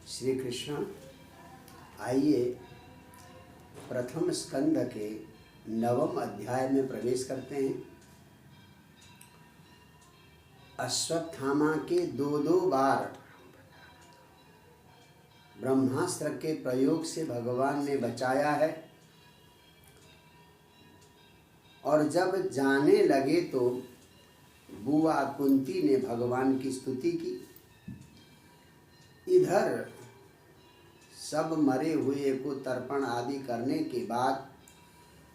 श्री कृष्ण, आइए प्रथम स्कंद के 9वें अध्याय में प्रवेश करते हैं। अश्वत्थामा के दो बार ब्रह्मास्त्र के प्रयोग से भगवान ने बचाया है और जब जाने लगे तो बुआ कुंती ने भगवान की स्तुति की। इधर सब मरे हुए को तर्पण आदि करने के बाद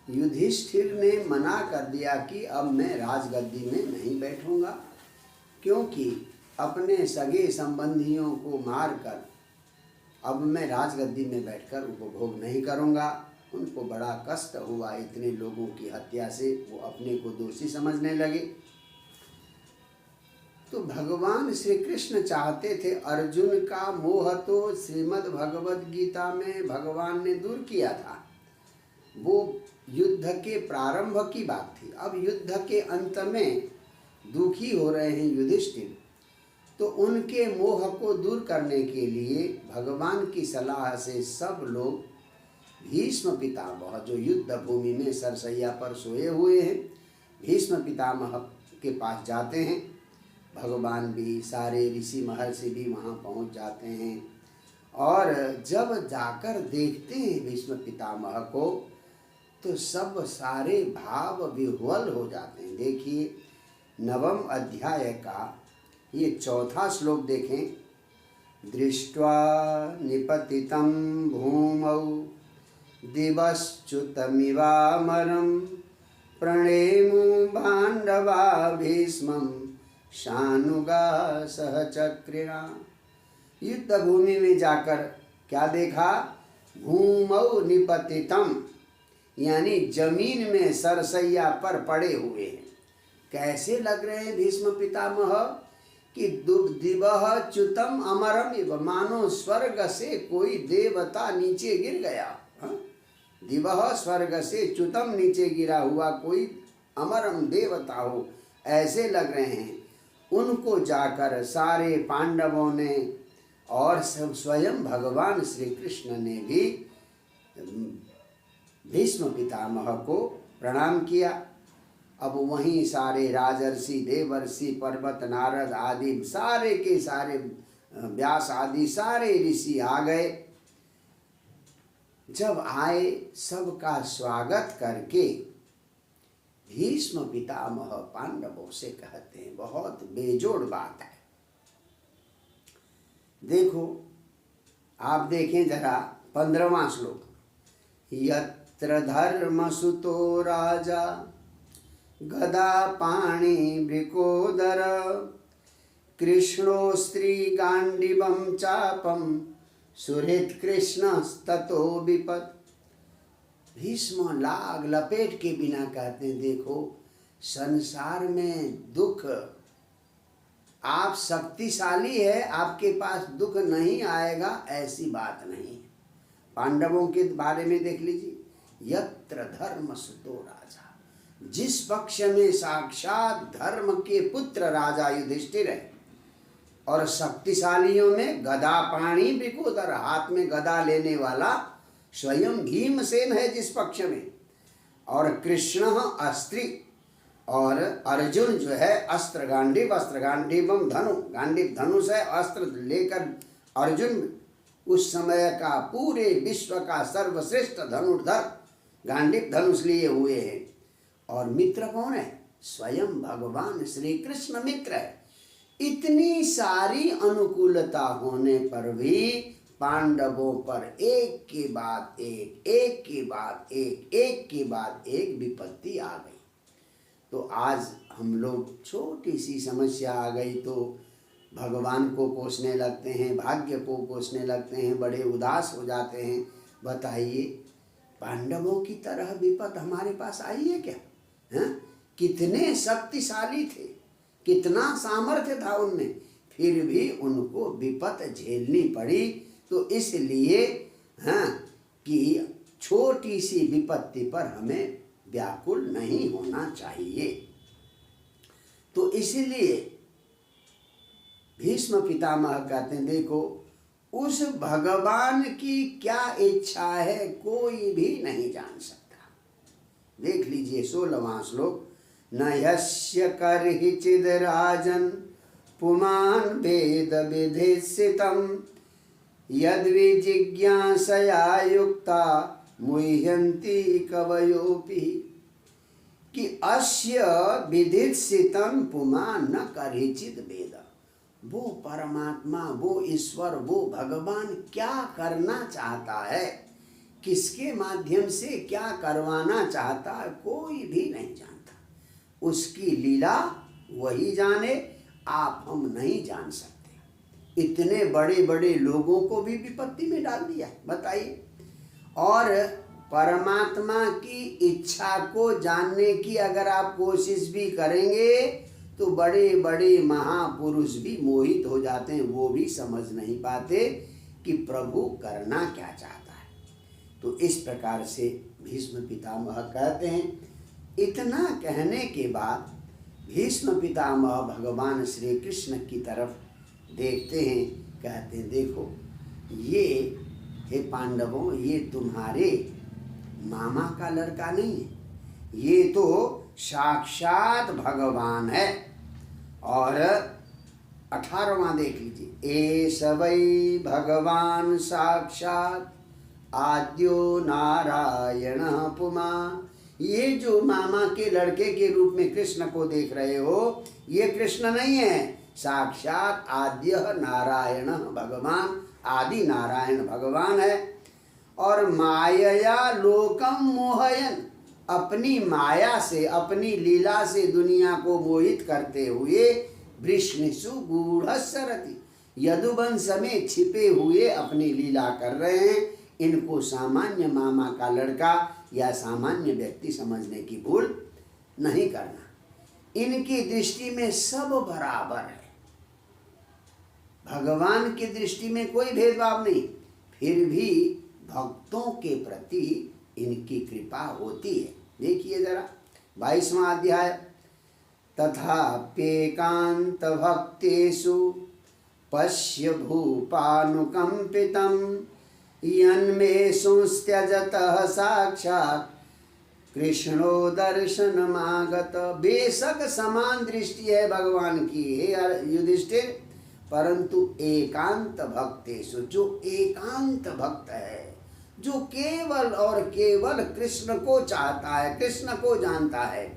युधिष्ठिर ने मना कर दिया कि अब मैं राजगद्दी में नहीं बैठूंगा, क्योंकि अपने सगे संबंधियों को मारकर अब मैं राजगद्दी में बैठकर उपभोग नहीं करूंगा। उनको बड़ा कष्ट हुआ इतने लोगों की हत्या से, वो अपने को दोषी समझने लगे। तो भगवान श्री कृष्ण चाहते थे, अर्जुन का मोह तो श्रीमद् भगवद गीता में भगवान ने दूर किया था। वो युद्ध के प्रारंभ की बात थी। अब युद्ध के अंत में दुखी हो रहे हैं युधिष्ठिर, तो उनके मोह को दूर करने के लिए भगवान की सलाह से सब लोग भीष्म पितामह, जो युद्ध भूमि में सरसैया पर सोए हुए हैं, भीष्म पितामह के पास जाते हैं। भगवान भी, सारे ऋषि महर्षि भी वहाँ पहुँच जाते हैं और जब जाकर देखते हैं भीष्म पितामह को तो सब सारे भाव विह्वल हो जाते हैं। देखिए 9वें अध्याय का ये 4था श्लोक देखें। दृष्ट्वा निपतितं भूमौ दिवश्च्युतमिवामरं प्रणेमु बान्धवा भीष्मं शानुगा सहचक्रिणा। युद्ध भूमि में जाकर क्या देखा? भूमौ निपतितम, यानी जमीन में सरसैया पर पड़े हुए हैं। कैसे लग रहे हैं भीष्म पितामह कि दिवः च्युतम अमरम इव, मानो स्वर्ग से कोई देवता नीचे गिर गया। दिवः स्वर्ग से, च्युतम नीचे गिरा हुआ कोई अमरम देवता हो, ऐसे लग रहे हैं। उनको जाकर सारे पांडवों ने और स्वयं भगवान श्री कृष्ण ने भी भीष्म पितामह को प्रणाम किया। अब वहीं सारे राजर्षि, देवर्षि, पर्वत, नारद आदि सारे के सारे, व्यास आदि सारे ऋषि आ गए। जब आए सबका स्वागत करके भीष्म पितामह पांडवों से कहते हैं, बहुत बेजोड़ बात है। देखो, आप देखें जरा 15वां श्लोक। यत्र धर्मसुतो राजा गदा पाणि वृकोदर कृष्णो स्त्रीगांडिवं चापम सुहृत् कृष्णस्ततो विपत्। भीष्म लाग लपेट के बिना कहते हैं, देखो संसार में दुख, आप शक्तिशाली है, आपके पास दुख नहीं आएगा, ऐसी बात नहीं है। पांडवों के बारे में देख लीजिए। यत्र धर्मसुतो राजा, जिस पक्ष में साक्षात धर्म के पुत्र राजा युधिष्ठिर है, और शक्तिशालियों में गदा पाणी वृकोदर, हाथ में गदा लेने वाला स्वयं भीमसेन है जिस पक्ष में, और कृष्ण अस्त्री, और अर्जुन जो है अस्त्र गांडीव, अस्त्र गांडीवम धनु, गांडीव धनुष है, अस्त्र लेकर अर्जुन उस समय का पूरे विश्व का सर्वश्रेष्ठ धनुर्धर गांडीव धनुष लिए हुए हैं। और मित्र कौन है? स्वयं भगवान श्री कृष्ण मित्र है। इतनी सारी अनुकूलता होने पर भी पांडवों पर एक के बाद एक, एक के बाद एक, एक के बाद एक विपत्ति आ गई। तो आज हम लोग छोटी सी समस्या आ गई तो भगवान को कोसने लगते हैं, भाग्य को कोसने लगते हैं, बड़े उदास हो जाते हैं। बताइए, पांडवों की तरह विपत्ति हमारे पास आई है क्या? हैं? कितने शक्तिशाली थे, कितना सामर्थ्य था उनमें, फिर भी उनको विपत्ति झेलनी पड़ी। तो इसलिए कि छोटी सी विपत्ति पर हमें व्याकुल नहीं होना चाहिए। तो इसीलिए भीष्म पितामह कहते हैं, देखो उस भगवान की क्या इच्छा है कोई भी नहीं जान सकता। देख लीजिए 16वां श्लोक, न यस्य कर्हिचिद् राजन् पुमान् वेद विधिस्थितं यद्विजिज्ञासया युक्ता मुह्यन्ति कवयोऽपि। कि अस्य विधिस्थितं पुमान् न कर्हिचिद् वेद, वो परमात्मा, वो ईश्वर, वो भगवान क्या करना चाहता है, किसके माध्यम से क्या करवाना चाहता है, कोई भी नहीं जानता। उसकी लीला वही जाने, आप हम नहीं जान सकते। इतने बड़े बड़े लोगों को भी विपत्ति में डाल दिया, बताइए। और परमात्मा की इच्छा को जानने की अगर आप कोशिश भी करेंगे तो बड़े बड़े महापुरुष भी मोहित हो जाते हैं, वो भी समझ नहीं पाते कि प्रभु करना क्या चाहता है। तो इस प्रकार से भीष्म पितामह कहते हैं। इतना कहने के बाद भीष्म पितामह भगवान श्री कृष्ण की तरफ देखते हैं, कहते हैं देखो ये, हे पांडवों, ये तुम्हारे मामा का लड़का नहीं है, ये तो साक्षात भगवान है। और 18वां देख लीजिए, एष वै भगवान साक्षात आद्यो नारायण पुमान्। ये जो मामा के लड़के के रूप में कृष्ण को देख रहे हो, ये कृष्ण नहीं है, साक्षात आद्य नारायण भगवान, आदि नारायण भगवान है। और मायया लोकम मोहयन, अपनी माया से, अपनी लीला से दुनिया को मोहित करते हुए वृष्णिषु गूढ़स्सरति, यदुवंश में छिपे हुए अपनी लीला कर रहे हैं। इनको सामान्य मामा का लड़का या सामान्य व्यक्ति समझने की भूल नहीं करना। इनकी दृष्टि में सब बराबर है, भगवान की दृष्टि में कोई भेदभाव नहीं। फिर भी भक्तों के प्रति इनकी कृपा होती है। देखिए जरा 22वां अध्याय, तथाप्येकांत भक्तेषु पश्य भूपानुकंपितं यन्मेषुस्त्यजतः साक्षात् कृष्णो दर्शनमागत। बेशक समान दृष्टि है भगवान की, हे युधिष्ठिर, परंतु एकांत भक्तेषु, जो एकांत भक्त है, जो केवल और केवल कृष्ण को चाहता है, कृष्ण को जानता है,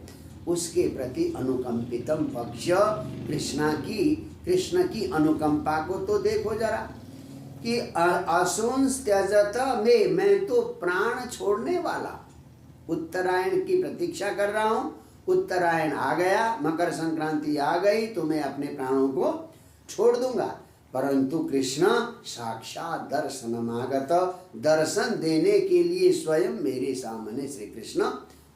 उसके प्रति अनुकंपितम पक्ष, कृष्ण की अनुकंपा को तो देखो जरा, कि असुंस त्यजत में, मैं तो प्राण छोड़ने वाला उत्तरायण की प्रतीक्षा कर रहा हूँ। उत्तरायण आ गया, मकर संक्रांति आ गई तो मैं अपने प्राणों को छोड़ दूंगा, परंतु कृष्ण साक्षात दर्शनमागत, दर्शन देने के लिए स्वयं मेरे सामने श्री कृष्ण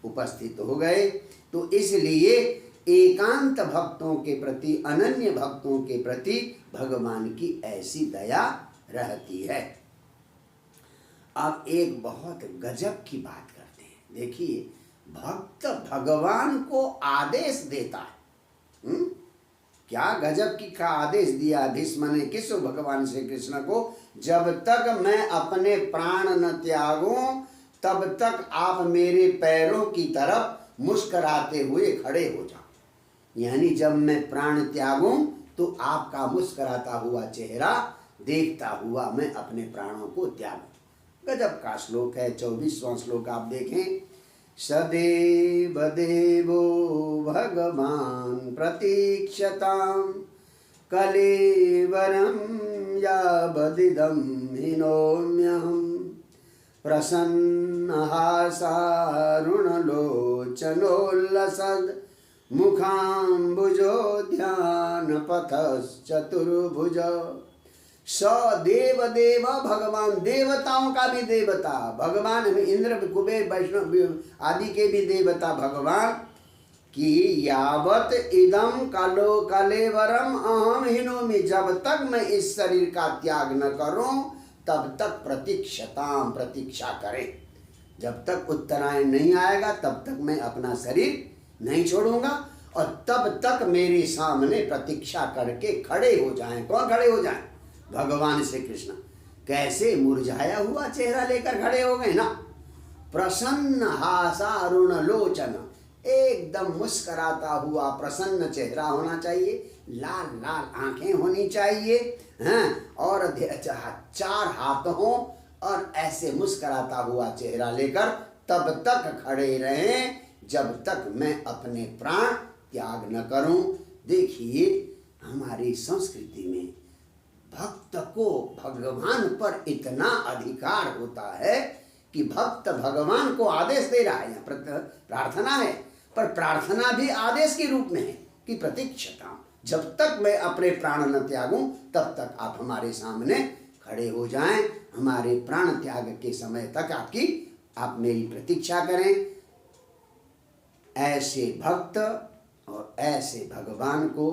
उपस्थित हो गए। तो इसलिए एकांत भक्तों के प्रति, अनन्य भक्तों के प्रति भगवान की ऐसी दया रहती है। अब एक बहुत गजब की बात करते हैं। देखिए, भक्त भगवान को आदेश देता है। क्या गजब की का आदेश दिया भीष्म ने किस भगवान श्री कृष्ण को, जब तक मैं अपने प्राण न त्यागूं तब तक आप मेरे पैरों की तरफ मुस्कराते हुए खड़े हो जाओ। यानी जब मैं प्राण त्यागूं तो आपका मुस्कराता हुआ चेहरा देखता हुआ मैं अपने प्राणों को त्यागूं। गजब का श्लोक है। 24वां श्लोक आप देखें, सदेव देवो भगवान प्रतीक्षतां कलेवरं यावदिदं हिनोम्यहं प्रसन्नहासारुणलोचनोल्लसद् मुखाम्बुजोद्यानपथश्चतुर्भुज। सदेव देव भगवान, देवताओं का भी देवता भगवान, इंद्र कुबेर वैष्णव आदि के भी देवता भगवान कि यावत इदम कालो कलेवरम अहम हिनोमि, जब तक मैं इस शरीर का त्याग न करूं तब तक प्रतीक्षताम, प्रतीक्षा करें। जब तक उत्तरायण नहीं आएगा तब तक मैं अपना शरीर नहीं छोड़ूंगा और तब तक मेरे सामने प्रतीक्षा करके खड़े हो जाएं। कौन खड़े हो जाएं? भगवान श्री कृष्ण कैसे मुरझाया हुआ चेहरा लेकर खड़े हो गए ना। प्रसन्न हासारुण लोचन, एकदम मुस्कराता हुआ प्रसन्न चेहरा होना चाहिए, लाल लाल आंखें होनी चाहिए, हैं, और 4 हाथ हो और ऐसे मुस्कराता हुआ चेहरा लेकर तब तक खड़े रहें जब तक मैं अपने प्राण त्याग न करूं। देखिए हमारी संस्कृति में भक्त को भगवान पर इतना अधिकार होता है कि भक्त भगवान को आदेश दे रहा है। यहाँ प्रार्थना है, पर प्रार्थना भी आदेश के रूप में है कि प्रतीक्षता, जब तक मैं अपने प्राण न त्यागूं तब तक आप हमारे सामने खड़े हो जाएं, हमारे प्राण त्याग के समय तक आप मेरी प्रतीक्षा करें। ऐसे भक्त और ऐसे भगवान को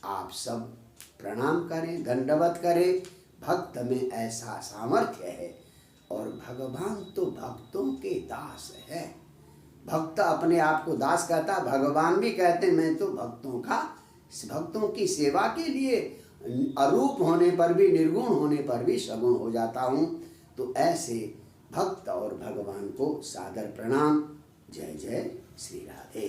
आप सब प्रणाम करें, दंडवत करें। भक्त में ऐसा सामर्थ्य है और भगवान तो भक्तों के दास है। भक्त अपने आप को दास कहता, भगवान भी कहते मैं तो भक्तों की सेवा के लिए अरूप होने पर भी, निर्गुण होने पर भी सगुण हो जाता हूँ। तो ऐसे भक्त और भगवान को सादर प्रणाम। जय जय श्री राधे।